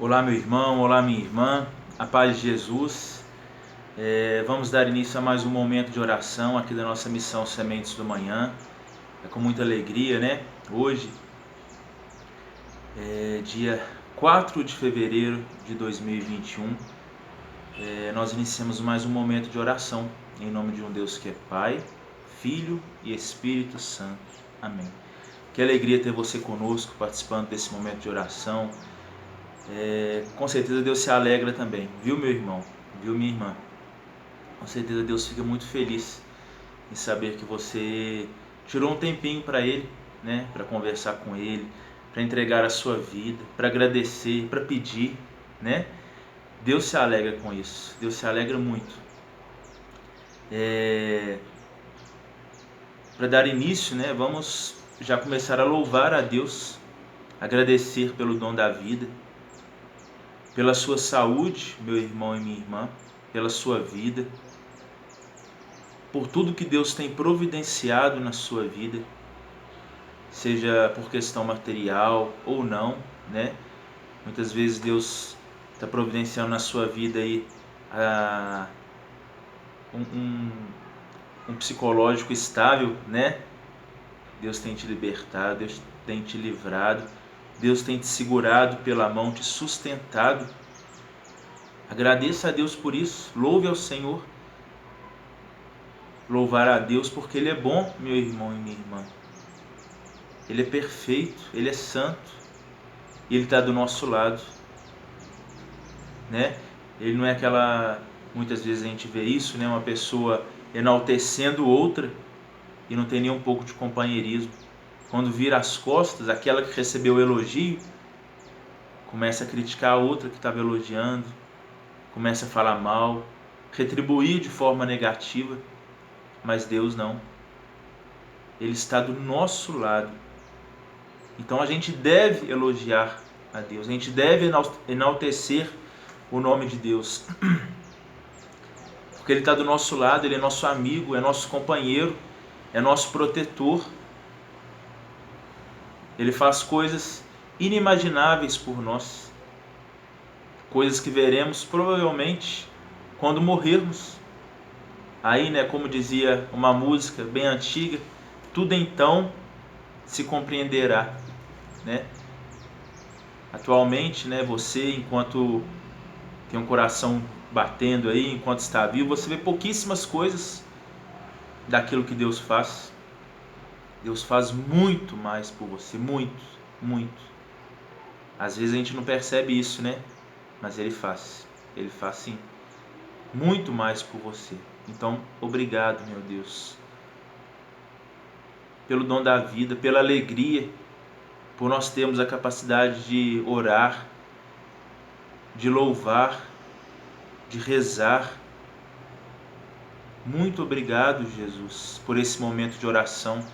Olá, meu irmão, olá, minha irmã, a paz de Jesus. Vamos dar início a mais um momento de oração aqui da nossa missão Sementes do Manhã. É com muita alegria, né? Hoje é dia 4 de fevereiro de 2021. Nós iniciamos mais um momento de oração em nome de um Deus que é Pai, Filho e Espírito Santo. Amém. Que alegria ter você conosco participando desse momento de oração. Com certeza Deus se alegra também, viu, meu irmão? Viu, minha irmã? Com certeza Deus fica muito feliz em saber que você tirou um tempinho para Ele, né? Para conversar com Ele, para entregar a sua vida, para agradecer, para pedir, né? Deus se alegra com isso, Deus se alegra muito. Para dar início, né? Vamos já começar a louvar a Deus, agradecer pelo dom da vida, pela sua saúde, meu irmão e minha irmã, pela sua vida, por tudo que Deus tem providenciado na sua vida, seja por questão material ou não, né? Muitas vezes Deus está providenciando na sua vida aí um psicológico estável, né? Deus tem te libertado, Deus tem te livrado, Deus tem te segurado pela mão, te sustentado. Agradeça a Deus por isso, louve ao Senhor. Louvar a Deus porque Ele é bom, meu irmão e minha irmã. Ele é perfeito, Ele é santo e Ele está do nosso lado, né? Ele não é aquela, muitas vezes a gente vê isso, né? Uma pessoa enaltecendo outra e não tem nem um pouco de companheirismo. Quando vira as costas, aquela que recebeu o elogio começa a criticar a outra que estava elogiando, começa a falar mal, retribuir de forma negativa, mas Deus não. Ele está do nosso lado. Então a gente deve elogiar a Deus, a gente deve enaltecer o nome de Deus, porque Ele está do nosso lado, Ele é nosso amigo, é nosso companheiro, é nosso protetor. Ele faz coisas inimagináveis por nós, coisas que veremos provavelmente quando morrermos. Aí, né, como dizia uma música bem antiga, tudo então se compreenderá, né? Atualmente, né, você, enquanto tem um coração batendo aí, enquanto está vivo, você vê pouquíssimas coisas daquilo que Deus faz. Deus faz muito mais por você, muito, muito. Às vezes a gente não percebe isso, né? Mas Ele faz sim, muito mais por você. Então, obrigado, meu Deus, pelo dom da vida, pela alegria, por nós termos a capacidade de orar, de louvar, de rezar. Muito obrigado, Jesus, por esse momento de oração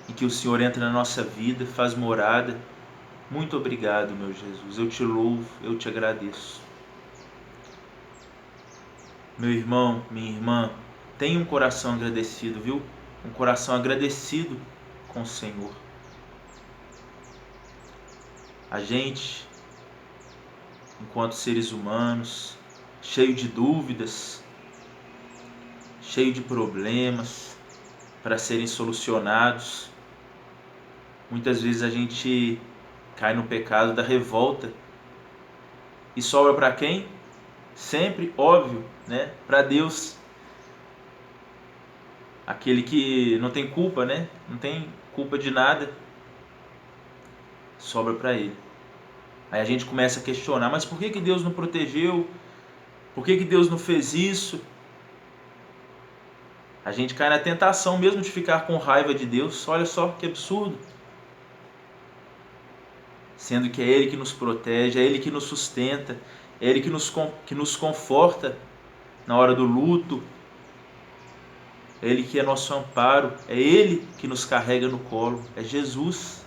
em que o Senhor entra na nossa vida, faz morada. Muito obrigado, meu Jesus. Eu te louvo, eu te agradeço. Meu irmão, minha irmã, tenha um coração agradecido, viu? Um coração agradecido com o Senhor. A gente, enquanto seres humanos, cheio de dúvidas, cheio de problemas para serem solucionados, muitas vezes a gente cai no pecado da revolta e sobra para quem? Sempre, óbvio, né? Para Deus. Aquele que não tem culpa, né? Não tem culpa de nada, sobra para Ele. Aí a gente começa a questionar, mas por que Deus não protegeu? Por que Deus não fez isso? A gente cai na tentação mesmo de ficar com raiva de Deus. Olha só que absurdo. Sendo que é Ele que nos protege, é Ele que nos sustenta, é Ele que nos conforta na hora do luto, é Ele que é nosso amparo, é Ele que nos carrega no colo, é Jesus,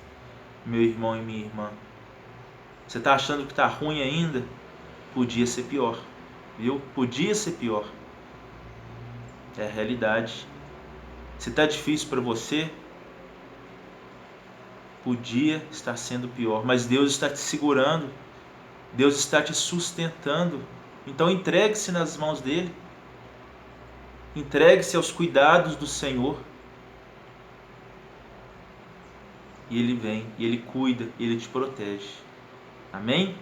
meu irmão e minha irmã. Você está achando que está ruim ainda? Podia ser pior, viu? Podia ser pior. É a realidade. Se está difícil para você, podia estar sendo pior, mas Deus está te segurando, Deus está te sustentando. Então entregue-se nas mãos dele. Entregue-se aos cuidados do Senhor. E ele vem, e ele cuida, e ele te protege. Amém?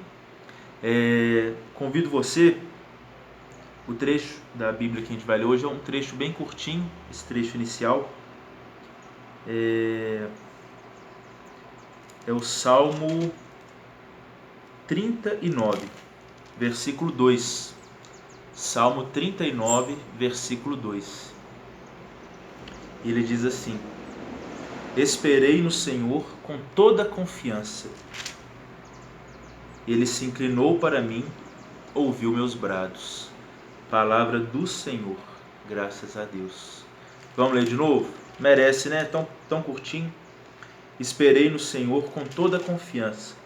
Convido você, o trecho da Bíblia que a gente vai ler hoje é um trecho bem curtinho, esse trecho inicial. É o Salmo 39, versículo 2. Salmo 39, versículo 2. Ele diz assim: Esperei no Senhor com toda a confiança. Ele se inclinou para mim, ouviu meus brados. Palavra do Senhor, graças a Deus. Vamos ler de novo? Merece, né? Tão curtinho. Esperei no Senhor com toda a confiança,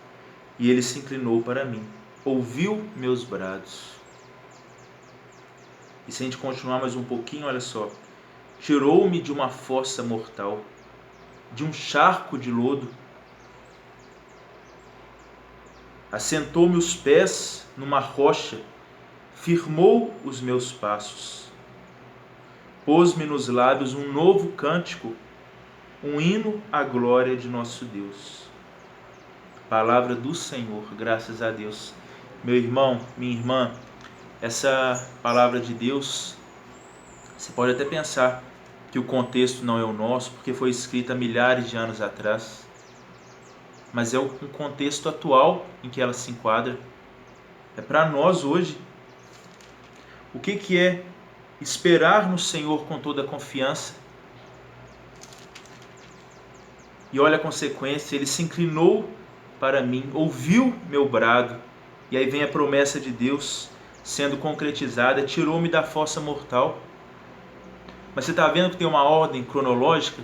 e ele se inclinou para mim, ouviu meus brados. E se a gente continuar mais um pouquinho, olha só. Tirou-me de uma fossa mortal, de um charco de lodo. Assentou-me os pés numa rocha, firmou os meus passos. Pôs-me nos lábios um novo cântico, um hino à glória de nosso Deus. Palavra do Senhor, graças a Deus. Meu irmão, minha irmã, essa palavra de Deus, você pode até pensar que o contexto não é o nosso, porque foi escrita há milhares de anos atrás, mas é um contexto atual em que ela se enquadra. É para nós hoje. O que é esperar no Senhor com toda a confiança? E olha a consequência, ele se inclinou para mim, ouviu meu brado, e aí vem a promessa de Deus sendo concretizada, tirou-me da fossa mortal. Mas você está vendo que tem uma ordem cronológica?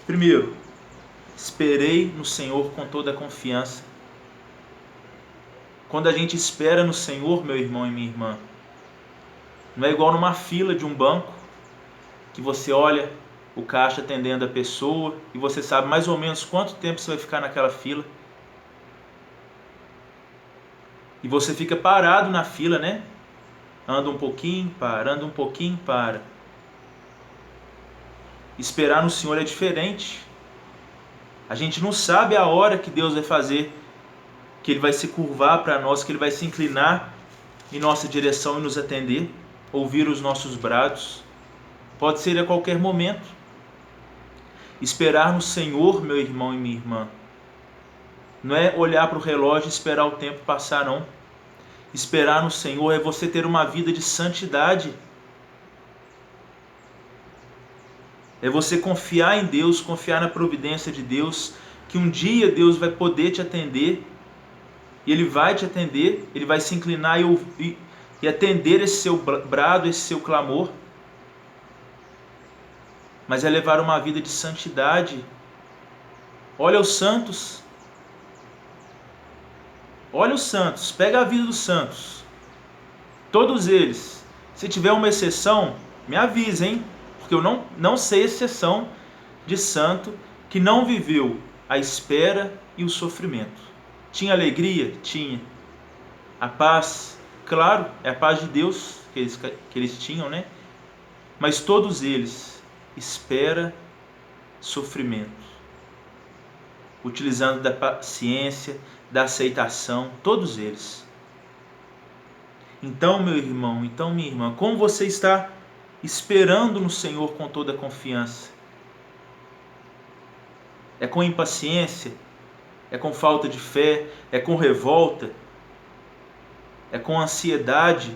Primeiro, esperei no Senhor com toda a confiança. Quando a gente espera no Senhor, meu irmão e minha irmã, não é igual numa fila de um banco, que você olha o caixa atendendo a pessoa e você sabe mais ou menos quanto tempo você vai ficar naquela fila. E você fica parado na fila, né? Anda um pouquinho, para, anda um pouquinho, para. Esperar no Senhor é diferente. A gente não sabe a hora que Deus vai fazer, que Ele vai se curvar para nós, que Ele vai se inclinar em nossa direção e nos atender, ouvir os nossos brados. Pode ser a qualquer momento. Esperar no Senhor, meu irmão e minha irmã, não é olhar para o relógio e esperar o tempo passar, não. Esperar no Senhor é você ter uma vida de santidade. É você confiar em Deus, confiar na providência de Deus, que um dia Deus vai poder te atender, e Ele vai te atender, Ele vai se inclinar e atender esse seu brado, esse seu clamor. Mas é levar uma vida de santidade. Olha os santos. Olha os santos. Pega a vida dos santos. Todos eles. Se tiver uma exceção, me avisa, hein? Porque eu não sei exceção de santo que não viveu a espera e o sofrimento. Tinha alegria? Tinha. A paz? Claro, é a paz de Deus que eles tinham, né? Mas todos eles, espera, sofrimento, utilizando da paciência, da aceitação, todos eles. Então, meu irmão, então minha irmã, como você está esperando no Senhor com toda a confiança? É com impaciência? É com falta de fé? É com revolta? É com ansiedade?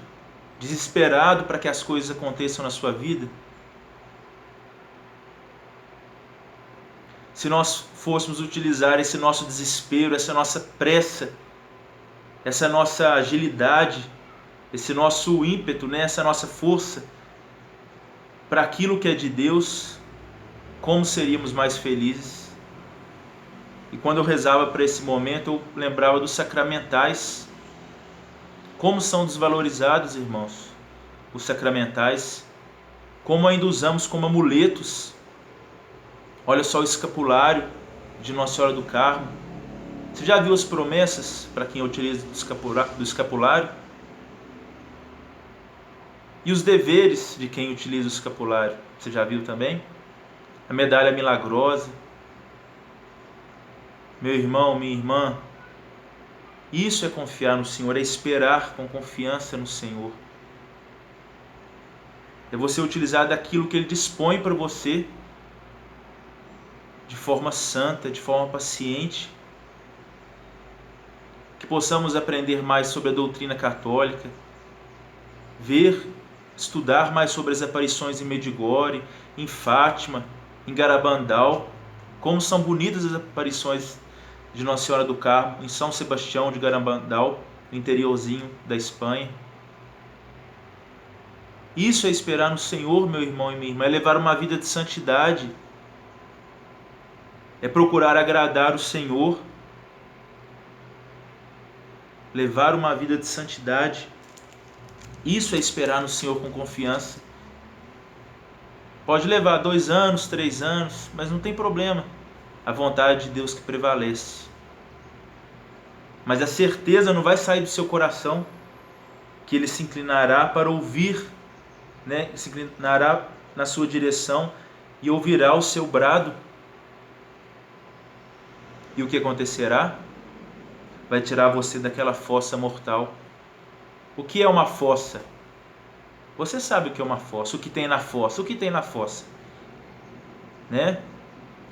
Desesperado para que as coisas aconteçam na sua vida? Se nós fôssemos utilizar esse nosso desespero, essa nossa pressa, essa nossa agilidade, esse nosso ímpeto, né? Essa nossa força para aquilo que é de Deus, como seríamos mais felizes? E quando eu rezava para esse momento, eu lembrava dos sacramentais. Como são desvalorizados, irmãos, os sacramentais. Como ainda usamos como amuletos. Olha só o escapulário de Nossa Senhora do Carmo. Você já viu as promessas para quem utiliza do escapulário? E os deveres de quem utiliza o escapulário? Você já viu também? A medalha milagrosa. Meu irmão, minha irmã, isso é confiar no Senhor, é esperar com confiança no Senhor. É você utilizar daquilo que Ele dispõe para você de forma santa, de forma paciente. Que possamos aprender mais sobre a doutrina católica, estudar mais sobre as aparições em Medjugorje, em Fátima, em Garabandal, como são bonitas as aparições de Nossa Senhora do Carmo, em São Sebastião de Garabandal, no interiorzinho da Espanha. Isso é esperar no Senhor, meu irmão e minha irmã, é levar uma vida de santidade, é procurar agradar o Senhor, levar uma vida de santidade. Isso é esperar no Senhor com confiança. Pode levar 2 anos, 3 anos, mas não tem problema. A vontade de Deus que prevalece. Mas a certeza não vai sair do seu coração que Ele se inclinará para ouvir, né? Se inclinará na sua direção e ouvirá o seu brado. E o que acontecerá? Vai tirar você daquela fossa mortal. O que é uma fossa? Você sabe o que é uma fossa, o que tem na fossa, o que tem na fossa, né?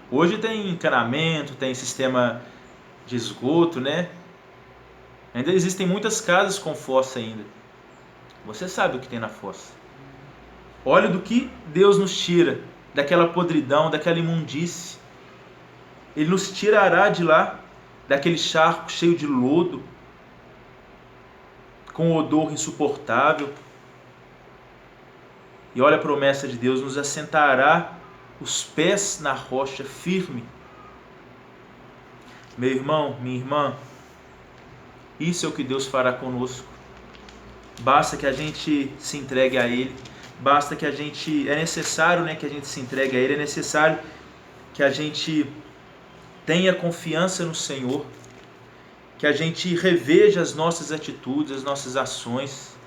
Hoje tem encanamento, tem sistema de esgoto, né? Ainda existem muitas casas com fossa ainda. Você sabe o que tem na fossa. Olha do que Deus nos tira, daquela podridão, daquela imundície. Ele nos tirará de lá, daquele charco cheio de lodo, com um odor insuportável. E olha a promessa de Deus, nos assentará os pés na rocha firme. Meu irmão, minha irmã, isso é o que Deus fará conosco. Basta que a gente se entregue a Ele, basta que é necessário, né, que a gente se entregue a Ele, é necessário que a gente tenha confiança no Senhor, que a gente reveja as nossas atitudes, as nossas ações,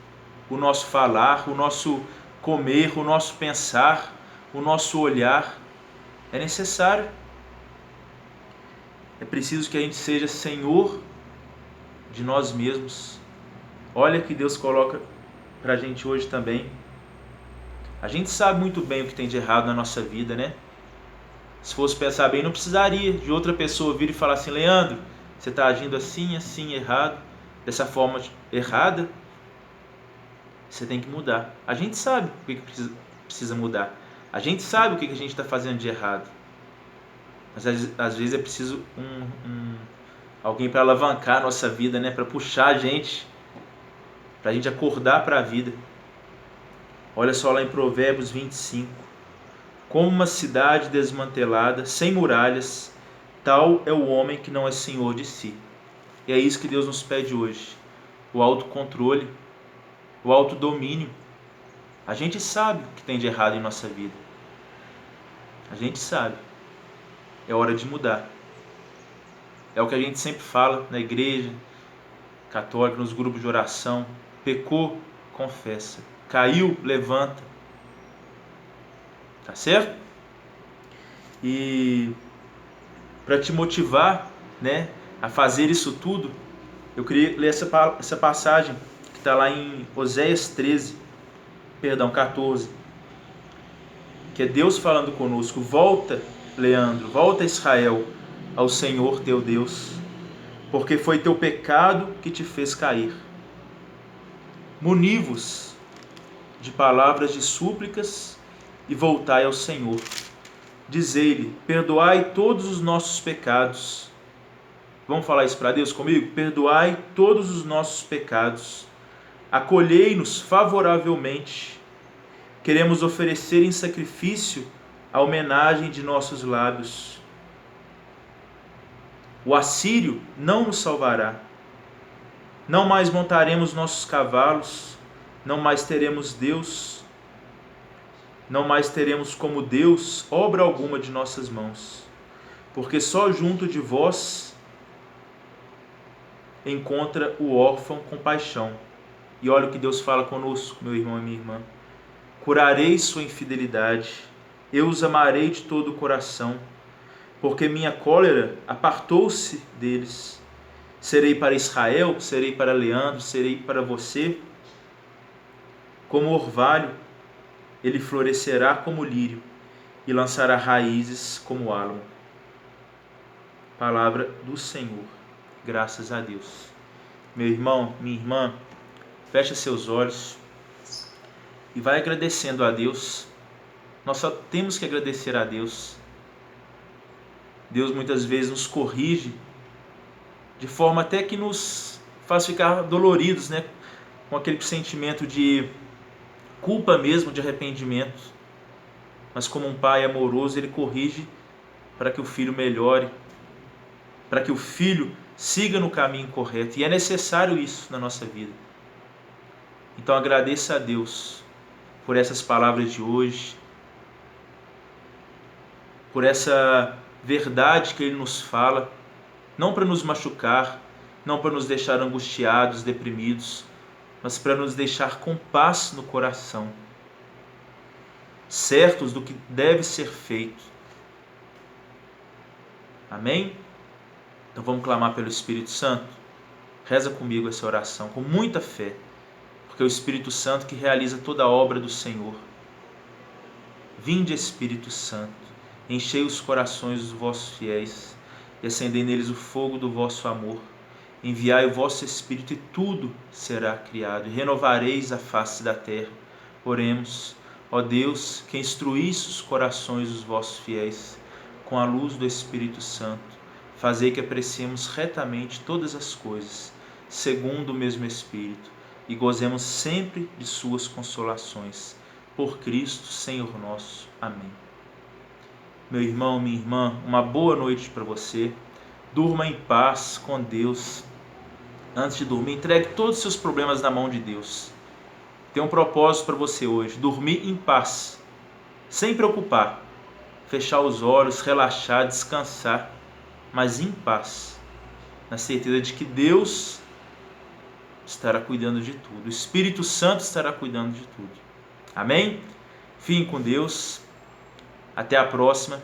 o nosso falar, o nosso comer, o nosso pensar, o nosso olhar. É necessário. É preciso que a gente seja senhor de nós mesmos. Olha que Deus coloca para a gente hoje também. A gente sabe muito bem o que tem de errado na nossa vida, né? Se fosse pensar bem, não precisaria de outra pessoa vir e falar assim: Leandro, você está agindo assim, assim, errado, dessa forma errada. Você tem que mudar. A gente sabe o que precisa mudar. A gente sabe o que a gente está fazendo de errado. Mas às vezes é preciso alguém para alavancar a nossa vida, né? Para puxar a gente, para a gente acordar para a vida. Olha só lá em Provérbios 25. Como uma cidade desmantelada, sem muralhas, tal é o homem que não é senhor de si. E é isso que Deus nos pede hoje. O autocontrole, o autodomínio. A gente sabe o que tem de errado em nossa vida. A gente sabe. É hora de mudar. É o que a gente sempre fala na igreja católica, nos grupos de oração. Pecou, confessa. Caiu, levanta. Tá certo? E para te motivar, né, a fazer isso tudo, eu queria ler essa passagem que está lá em Oséias 14, que é Deus falando conosco. Volta, Leandro, volta, Israel, ao Senhor teu Deus, porque foi teu pecado que te fez cair. Muni-vos de palavras de súplicas e voltai ao Senhor. Dizei-lhe: perdoai todos os nossos pecados. Vamos falar isso para Deus comigo? Perdoai todos os nossos pecados. Acolhei-nos favoravelmente. Queremos oferecer em sacrifício a homenagem de nossos lábios. O assírio não nos salvará. Não mais montaremos nossos cavalos. Não mais teremos Deus. Não mais teremos como Deus obra alguma de nossas mãos. Porque só junto de vós encontra o órfão com paixão. E olha o que Deus fala conosco, meu irmão e minha irmã. Curarei sua infidelidade, eu os amarei de todo o coração, porque minha cólera apartou-se deles. Serei para Israel, serei para Leandro, serei para você. Como orvalho, ele florescerá como lírio e lançará raízes como álamo. Palavra do Senhor. Graças a Deus. Meu irmão, minha irmã, fecha seus olhos e vai agradecendo a Deus. Nós só temos que agradecer a Deus. Deus muitas vezes nos corrige de forma até que nos faz ficar doloridos, né? Com aquele sentimento de culpa mesmo, de arrependimento. Mas como um pai amoroso, ele corrige para que o filho melhore, para que o filho siga no caminho correto. E é necessário isso na nossa vida. Então agradeça a Deus por essas palavras de hoje, por essa verdade que Ele nos fala, não para nos machucar, não para nos deixar angustiados, deprimidos, mas para nos deixar com paz no coração, certos do que deve ser feito. Amém? Então vamos clamar pelo Espírito Santo? Reza comigo essa oração com muita fé, porque é o Espírito Santo que realiza toda a obra do Senhor. Vinde, Espírito Santo, enchei os corações dos vossos fiéis e acendei neles o fogo do vosso amor. Enviai o vosso Espírito e tudo será criado, e renovareis a face da terra. Oremos, ó Deus, que instruísse os corações dos vossos fiéis com a luz do Espírito Santo. Fazei que apreciemos retamente todas as coisas, segundo o mesmo Espírito, e gozemos sempre de suas consolações. Por Cristo, Senhor nosso. Amém. Meu irmão, minha irmã, uma boa noite para você. Durma em paz com Deus. Antes de dormir, entregue todos os seus problemas na mão de Deus. Tem um propósito para você hoje: dormir em paz, sem preocupar. Fechar os olhos, relaxar, descansar, mas em paz, na certeza de que Deus estará cuidando de tudo. O Espírito Santo estará cuidando de tudo. Amém? Fiquem com Deus. Até a próxima.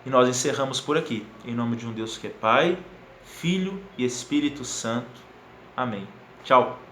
E nós encerramos por aqui. Em nome de um Deus que é Pai, Filho e Espírito Santo. Amém. Tchau.